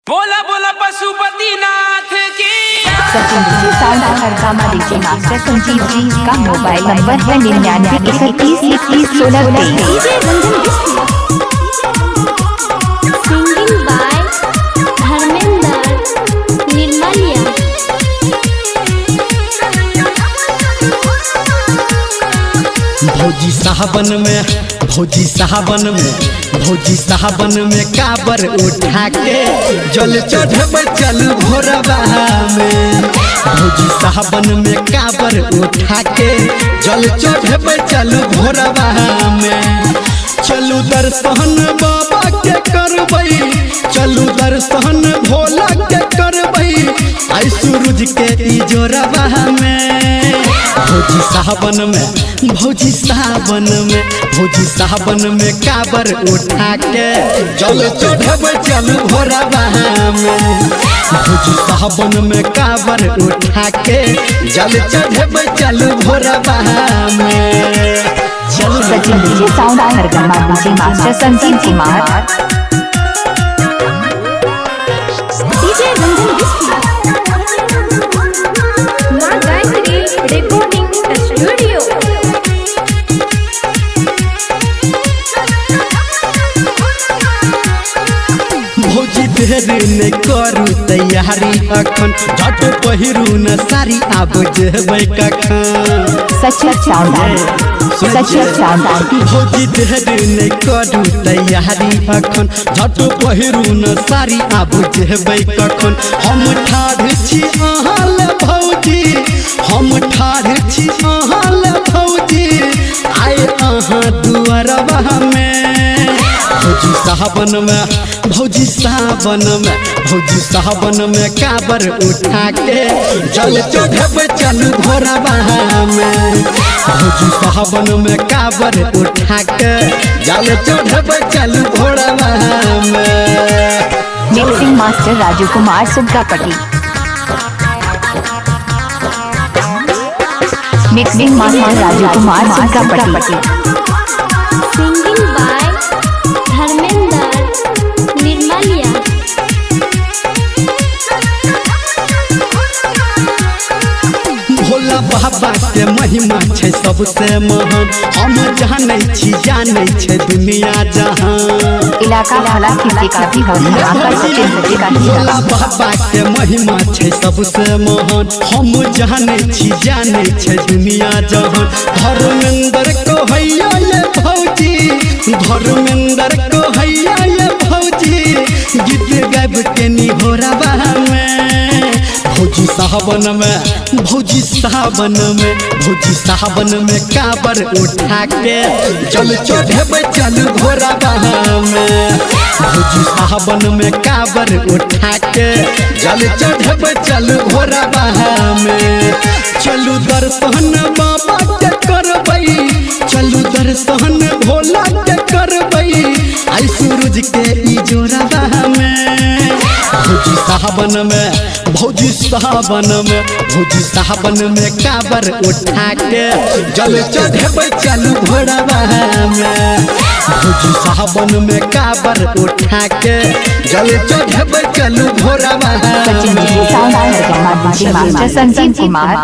बोला बोला पशुपतिनाथ की Sachin ji sound Harkama DJ master Sanjeev ji का मोबाइल नंबर है 99313116 सिंगिंग बाय धर्मेंद्र निर्मलिया। भौजी साहबन में काबर उठा के जल चढ़ब चल भोरबा में। भौजी साहबन में काबर उठा के जल चढ़ब चल भोरबा में। चलू दर्शन बाबा के करबई, चलू दर्शन भोला के करबई, आई सूरज के ई जोरबा में। भौजी साहबन में काबर उठा के जल चढ़ब चल भोरबा में। भौजी साहबन में काबर उठा के जल चढ़ब चल भोरबा में। Sachin ji sound Harkama DJ master Sanjeev Kumar DJ Ranjan मां गायत्री रिकॉर्डिंग स्टूडियो। भौजी देर ने करू तैयारी अखन, झट पहिरू न सारी आब जेबै कखन। सचिन भौजी देर ने करू तैयारी अखन, झट पहिरू न सारी आब जेबै कखन। हम ठाढ़ छी अहाँ ले भौजी, हम ठाढ़ छी अहाँ ले भौजी, आए अहाँ दुआरबा में। भौजी साहबन में काबर उठा के जल चढ़ब चल भोरबा में। भौजी साहबन में काबर उठा के जल चढ़ब चल भोरबा में। Mixing master Raju Kumar Suggapatti. Mixing master Raju Kumar Suggapatti. Singing by Dharmendra Nirmaliya. Bhola Baba के महिमा छै सबसे महान, हम जानै छी दुनिया जहान। इलाका वाला किसी का भी भोला बाबा के महिमा छै सबसे महान, हम जानै छी दुनिया जहान। धर्मेंद्र को हैया ये भौजी, धर्मेंद्र को हैया ये भौजी, गीत गाब के निहोरबा में। भौजी साहबन में काबर उठा के जल चढ़ब चल भोरबा में। भौजी साहबन में काबर उठा के जल चढ़ब चल भोरबा में। चलू दर्शन बाबा के करबई, चलू दर्शन भोला के करबई, आई सूरज के ई जोरबा में। भौजी साहबन में काबर उठा के जल चढ़ब चल भोरबा में। भौजी साहबन में काबर उठा के जल चढ़ब चल भोरबा में। Sachin ji sound Harkama DJ master Sanjeev Kumar.